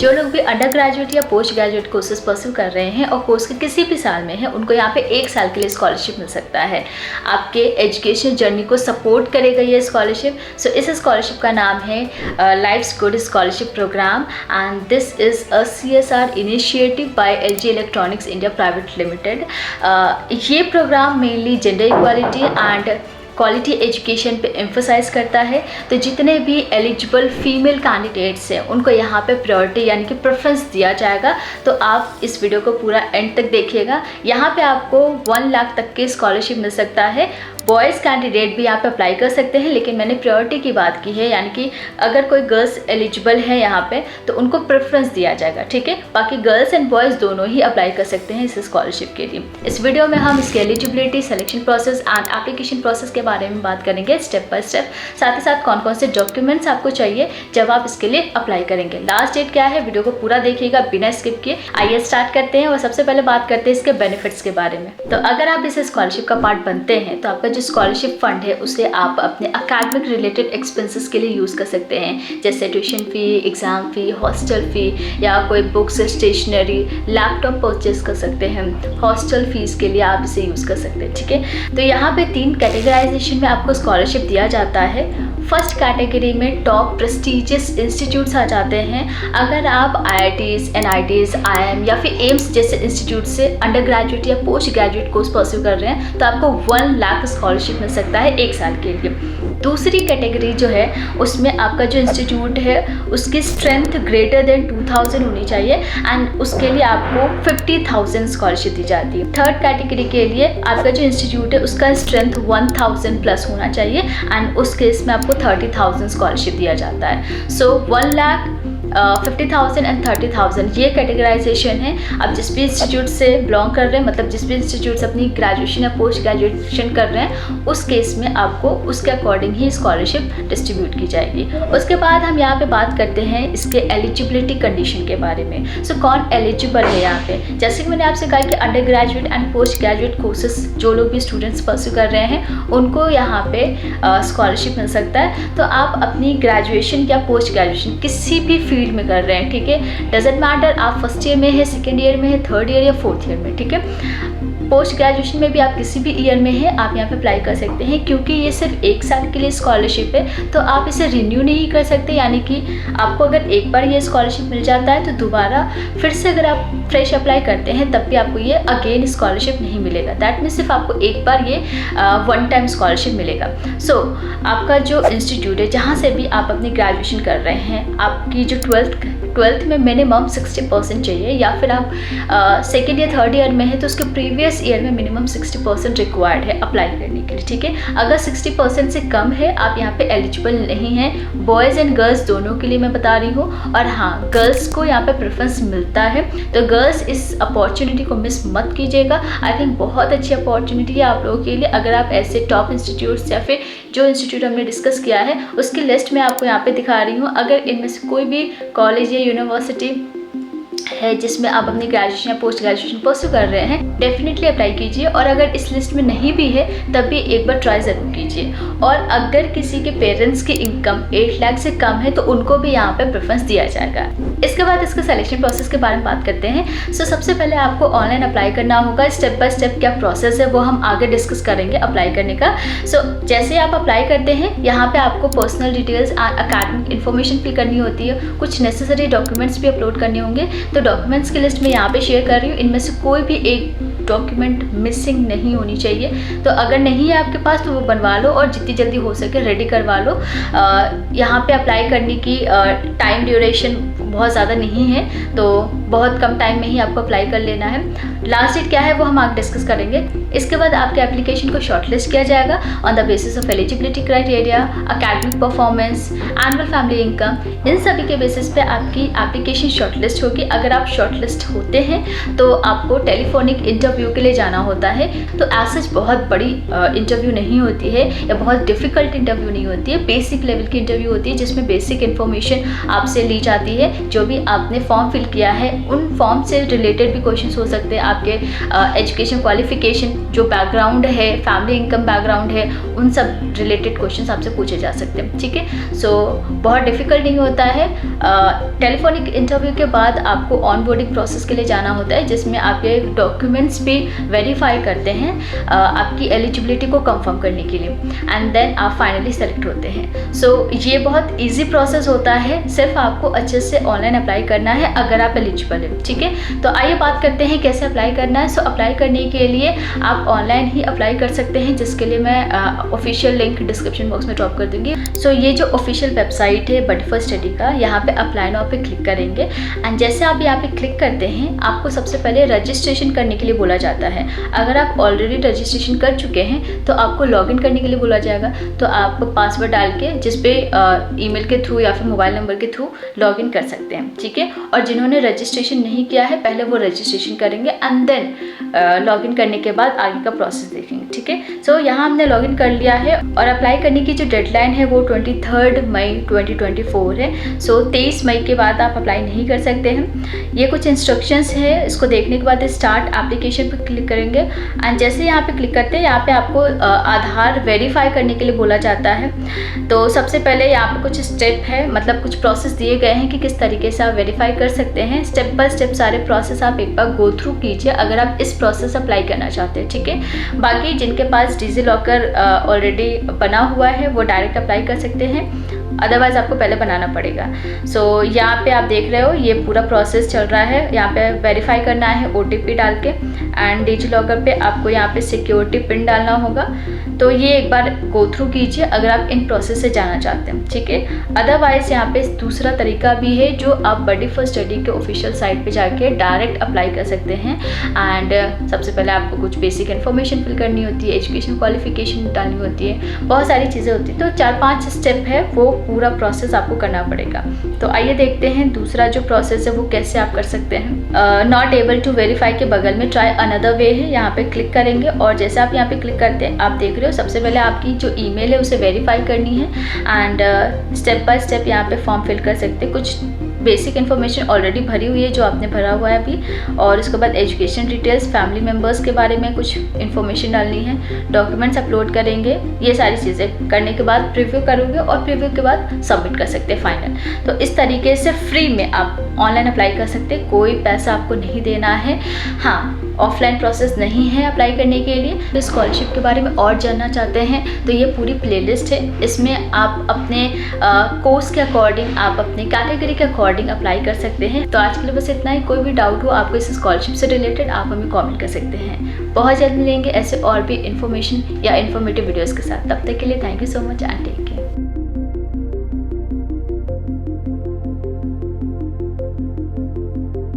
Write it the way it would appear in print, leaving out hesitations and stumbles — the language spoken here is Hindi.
जो लोग भी अंडर ग्रेजुएट या पोस्ट ग्रेजुएट कोर्सेज परस्यू कर रहे हैं और कोर्स के किसी भी साल में है, उनको यहाँ पे 1 साल के लिए स्कॉलरशिप मिल सकता है। आपके एजुकेशन जर्नी को सपोर्ट करेगा ये स्कॉलरशिप। सो इस स्कॉलरशिप का नाम है life's good scholarship programme and this is a CSR initiative by LG electronics India private limited. ये programme mainly gender equality and quality education पे एम्फोसाइज करता है। तो जितने भी एलिजिबल फीमेल कैंडिडेट्स हैं उनको यहाँ पे प्रायोरिटी यानी कि प्रेफरेंस दिया जाएगा। तो आप इस वीडियो को पूरा एंड तक देखिएगा। यहाँ पे आपको 1 लाख तक की स्कॉलरशिप मिल सकता है। बॉयज़ कैंडिडेट भी यहाँ पे अप्लाई कर सकते हैं, लेकिन मैंने प्रायोरिटी की बात की है, यानी कि अगर कोई गर्ल्स एलिजिबल है यहाँ पे तो उनको प्रेफरेंस दिया जाएगा, ठीक है। बाकी गर्ल्स एंड बॉयज़ दोनों ही अप्लाई कर सकते हैं इस स्कॉलरशिप के लिए। इस वीडियो में हम इसके eligibility, selection process and application process के बारे में बात करेंगे स्टेप बाय स्टेप। साथ ही साथ कौन कौन से डॉक्यूमेंट्स आपको चाहिए जब आप इसके लिए अप्लाई करेंगे। लास्ट डेट क्या है, वीडियो को पूरा देखिएगा बिना स्किप किए। आइए स्टार्ट करते हैं और सबसे पहले बात करते हैं इसके बेनिफिट्स के बारे में। तो अगर आप इस स्कॉलरशिप का पार्ट बनते हैं तो आपका जो स्कॉलरशिप फंड है उसे आप अपने अकेडमिक रिलेटेड एक्सपेंसेस के लिए यूज़ कर सकते हैं, जैसे ट्यूशन फ़ी, एग्ज़ाम फ़ी, हॉस्टल फ़ी या कोई बुक्स, स्टेशनरी, लैपटॉप परचेज कर सकते हैं। हॉस्टल फीस के लिए आप इसे यूज़ कर सकते हैं, ठीक है। तो यहाँ पे 3 कैटेगराइजेशन में आपको स्कॉलरशिप दिया जाता है। फर्स्ट कैटेगरी में टॉप प्रेस्टिजियस इंस्टीट्यूट्स आ जाते हैं। अगर आप IITs, NITs, IIM या फिर एम्स जैसे इंस्टीट्यूट से अंडर ग्रेजुएट या पोस्ट ग्रेजुएट कोर्स परस्यू कर रहे हैं तो आपको 1 लाख स्कॉलरशिप मिल सकता है 1 साल के लिए। दूसरी कैटेगरी जो है उसमें आपका जो इंस्टीट्यूट है उसकी स्ट्रेंथ ग्रेटर देन 2000 होनी चाहिए एंड उसके लिए आपको 50,000 स्कॉलरशिप दी जाती है। थर्ड कैटेगरी के लिए आपका जो इंस्टीट्यूट है उसका स्ट्रेंथ 1000 प्लस होना चाहिए एंड उस केस में आपको 30,000 स्कॉलरशिप दिया जाता है। सो 1 लाख 50,000 एंड 30,000 ये कैटेगराइजेशन है। आप जिस भी इंस्टीट्यूट से बिलोंग कर रहे हैं, मतलब जिस भी इंस्टीट्यूट से अपनी ग्रेजुएशन या पोस्ट ग्रेजुएशन कर रहे हैं, उस केस में आपको उसके अकॉर्डिंग ही स्कॉलरशिप डिस्ट्रीब्यूट की जाएगी। उसके बाद हम यहाँ पे बात करते हैं इसके एलिजिबिलिटी कंडीशन के बारे में। सो कौन एलिजिबल है यहाँ पे, जैसे कि मैंने आपसे कहा कि under graduate and post graduate courses जो लोग भी स्टूडेंट्स परस्यू कर रहे हैं उनको यहाँ पे स्कॉलरशिप मिल सकता है। तो आप अपनी ग्रेजुएशन या पोस्ट ग्रेजुएशन किसी भी फील्ड में कर रहे हैं, ठीक है, डजेंट मैटर आप फर्स्ट ईयर में है, सेकेंड ईयर में है, थर्ड ईयर या फोर्थ ईयर में, ठीक है। पोस्ट ग्रेजुएशन में भी आप किसी भी ईयर में है आप यहाँ पे अप्लाई कर सकते हैं। क्योंकि ये सिर्फ 1 साल के लिए स्कॉलरशिप है तो आप इसे रिन्यू नहीं कर सकते, यानी कि आपको अगर एक बार ये स्कॉलरशिप मिल जाता है तो दोबारा फिर से अगर आप फ्रेश अप्लाई करते हैं तब भी आपको ये अगेन स्कॉलरशिप नहीं मिलेगा। दैट मीन्स सिर्फ आपको एक बार ये 1 टाइम स्कॉलरशिप मिलेगा। सो आपका जो इंस्टीट्यूट है जहाँ से भी आप अपनी ग्रेजुएशन कर रहे हैं, आपकी जो 12th में मिनिमम 60% चाहिए, या फिर आप सेकेंड या थर्ड ईयर में है तो उसके प्रीवियस ईयर में मिनिमम 60% रिक्वायर्ड है अप्लाई करने के लिए, ठीक है। अगर 60% से कम है आप यहाँ पे एलिजिबल नहीं हैं। बॉयज़ एंड गर्ल्स दोनों के लिए मैं बता रही हूँ। और हाँ, गर्ल्स को यहाँ पे प्रेफरेंस मिलता है, तो गर्ल्स इस अपॉर्चुनिटी को मिस मत कीजिएगा। आई थिंक बहुत अच्छी अपॉर्चुनिटी है आप लोगों के लिए। अगर आप ऐसे टॉप इंस्टीट्यूट्स या फिर जो इंस्टीट्यूट हमने डिस्कस किया है उसकी लिस्ट मैं आपको यहाँ पे दिखा रही हूँ। अगर इनमें से कोई भी कॉलेज या यूनिवर्सिटी है जिसमें आप अपनी ग्रेजुएशन या पोस्ट ग्रेजुएशन परस्यू कर रहे हैं, डेफिनेटली अप्लाई कीजिए। और अगर इस लिस्ट में नहीं भी है तब भी एक बार ट्राई ज़रूर कीजिए। और अगर किसी के पेरेंट्स की इनकम 8 लाख से कम है तो उनको भी यहाँ पे प्रेफरेंस दिया जाएगा। इसके बाद इसके सिलेक्शन प्रोसेस के बारे में बात करते हैं। सो सबसे पहले आपको ऑनलाइन अप्लाई करना होगा। स्टेप बाय स्टेप क्या प्रोसेस है वो हम आगे डिस्कस करेंगे अप्लाई करने का। सो जैसे आप अप्लाई करते हैं यहाँ पे आपको personal details and academic information fill करनी होती है। कुछ नेसेसरी डॉक्यूमेंट्स भी अपलोड करने होंगे। तो डॉक्यूमेंट्स की लिस्ट में यहाँ पे शेयर कर रही हूँ। इनमें से कोई भी एक डॉक्यूमेंट मिसिंग नहीं होनी चाहिए। तो अगर नहीं है आपके पास तो वो बनवा लो और जितनी जल्दी हो सके रेडी करवा लो। यहाँ पे अप्लाई करने की टाइम ड्यूरेशन बहुत ज़्यादा नहीं है, तो बहुत कम टाइम में ही आपको अप्लाई कर लेना है। लास्ट डेट क्या है वो हम आगे डिस्कस करेंगे। इसके बाद आपके एप्लीकेशन को शॉर्टलिस्ट किया जाएगा on the basis of eligibility criteria, academic performance, annual family income. इन सभी के बेसिस पे आपकी एप्लीकेशन शॉर्टलिस्ट होगी। अगर आप शॉर्टलिस्ट होते हैं तो आपको टेलीफोनिक इंटरव्यू इंटरव्यू के लिए जाना होता है। तो एज सच बहुत बड़ी इंटरव्यू नहीं होती है या बहुत डिफ़िकल्ट इंटरव्यू नहीं होती है, बेसिक लेवल की इंटरव्यू होती है जिसमें बेसिक इन्फॉर्मेशन आपसे ली जाती है। जो भी आपने फॉर्म फिल किया है उन फॉर्म से रिलेटेड भी क्वेश्चंस हो सकते हैं, आपके एजुकेशन क्वालिफिकेशन, जो बैकग्राउंड है, फैमिली इनकम बैकग्राउंड है, उन सब रिलेटेड क्वेश्चंस आपसे पूछे जा सकते हैं। ठीक है, सो बहुत डिफ़िकल्ट नहीं होता है। टेलीफोनिक इंटरव्यू के बाद आपको ऑन बोर्डिंग प्रोसेस के लिए जाना होता है जिसमें आपके डॉक्यूमेंट्स भी वेरीफाई करते हैं आपकी एलिजिबिलिटी को कंफर्म करने के लिए, एंड देन आप फाइनली सेलेक्ट होते हैं। सो ये बहुत ईजी प्रोसेस होता है, सिर्फ आपको अच्छे से ऑनलाइन अप्लाई करना है अगर आप एलिजिबल हैं। ठीक है, तो आइए बात करते हैं कैसे अप्लाई करना है। सो अप्लाई करने के लिए आप ऑनलाइन ही अप्लाई कर सकते हैं, जिसके लिए मैं ऑफिशियल लिंक डिस्क्रिप्शन बॉक्स में ड्रॉप कर दूंगी। सो ये जो ऑफिशियल वेबसाइट है बडी फर्स्ट स्टडी का, यहाँ पे अप्लाई नाउ पे क्लिक करेंगे एंड जैसे आप यहाँ पे क्लिक करते हैं आपको सबसे पहले रजिस्ट्रेशन करने के लिए बोला जाता है। अगर आप ऑलरेडी रजिस्ट्रेशन कर चुके हैं तो आपको लॉगिन करने के लिए बोला जाएगा, तो आप पासवर्ड डाल के जिसपे ईमेल के थ्रू या फिर मोबाइल नंबर के थ्रू लॉगिन कर सकते हैं। ठीक है, और जिन्होंने रजिस्ट्रेशन नहीं किया है पहले वो रजिस्ट्रेशन करेंगे एंड देन लॉगिन करने के बाद आगे का प्रोसेस देखेंगे। ठीक है, सो यहाँ हमने लॉगिन कर लिया है और अप्लाई करने की जो डेडलाइन है वो 23 मई 2024 है। सो 23 मई के बाद आप अप्लाई नहीं कर सकते हैं। ये कुछ इंस्ट्रक्शंस है, इसको देखने के बाद स्टार्ट एप्लीकेशन पर क्लिक करेंगे एंड जैसे यहाँ पे क्लिक करते हैं यहाँ पे आपको आधार वेरीफाई करने के लिए बोला जाता है। तो सबसे पहले यहाँ पे कुछ स्टेप है, मतलब कुछ प्रोसेस दिए गए हैं कि किस तरीके से आप वेरीफाई कर सकते हैं। स्टेप बाय स्टेप सारे प्रोसेस आप एक बार गो थ्रू कीजिए अगर आप इस प्रोसेस अप्लाई करना चाहते हैं। ठीक है, बाकी जिनके पास डिजी लॉकर ऑलरेडी बना हुआ है वो डायरेक्ट अप्लाई कर सकते हैं, अदरवाइज़ आपको पहले बनाना पड़ेगा। सो यहाँ पे आप देख रहे हो ये पूरा प्रोसेस चल रहा है। यहाँ पे वेरीफाई करना है OTP डाल के एंड डिजी लॉकर पे आपको यहाँ पे सिक्योरिटी पिन डालना होगा। तो ये एक बार गो थ्रू कीजिए अगर आप इन प्रोसेस से जाना चाहते हैं। ठीक है, अदरवाइज़ यहाँ पे दूसरा तरीका भी है जो आप बडी फर्स्ट स्टडी के ऑफिशियल साइट पे जाके डायरेक्ट अप्लाई कर सकते हैं। एंड सबसे पहले आपको कुछ बेसिक इन्फॉर्मेशन फिल करनी होती है, एजुकेशन क्वालिफिकेशन डालनी होती है, बहुत सारी चीज़ें होती हैं। तो 4-5 स्टेप है, वो पूरा प्रोसेस आपको करना पड़ेगा। तो आइए देखते हैं दूसरा जो प्रोसेस है वो कैसे आप कर सकते हैं। नॉट एबल टू वेरीफाई के बगल में ट्राई अनदर वे है, यहाँ पे क्लिक करेंगे और जैसे आप यहाँ पे क्लिक करते हैं आप देख रहे हो सबसे पहले आपकी जो ईमेल है उसे वेरीफाई करनी है एंड स्टेप बाय स्टेप यहाँ पे फॉर्म फिल कर सकते हैं। कुछ बेसिक इन्फॉर्मेशन ऑलरेडी भरी हुई है जो आपने भरा हुआ है अभी, और उसके बाद एजुकेशन डिटेल्स, फैमिली मेम्बर्स के बारे में कुछ इन्फॉर्मेशन डालनी है, डॉक्यूमेंट्स अपलोड करेंगे। ये सारी चीज़ें करने के बाद प्रीव्यू करोगे और प्रीव्यू के बाद सबमिट कर सकते हैं फाइनल। तो इस तरीके से फ्री में आप ऑनलाइन अप्लाई कर सकते हैं, कोई पैसा आपको नहीं देना है। हाँ, ऑफलाइन प्रोसेस नहीं है अप्लाई करने के लिए। तो स्कॉलरशिप के बारे में और जानना चाहते हैं तो ये पूरी प्लेलिस्ट है, इसमें आप अपने कोर्स के अकॉर्डिंग, आप अपने कैटेगरी के अकॉर्डिंग अप्लाई कर सकते हैं। तो आज के लिए बस इतना ही। कोई भी डाउट हो आपको इस स्कॉलरशिप से रिलेटेड आप हमें कमेंट कर सकते हैं। बहुत जल्द मिलेंगे ऐसे और भी इन्फॉर्मेशन या इन्फॉर्मेटिव वीडियोज़ के साथ। तब तक के लिए thank you so much and take care.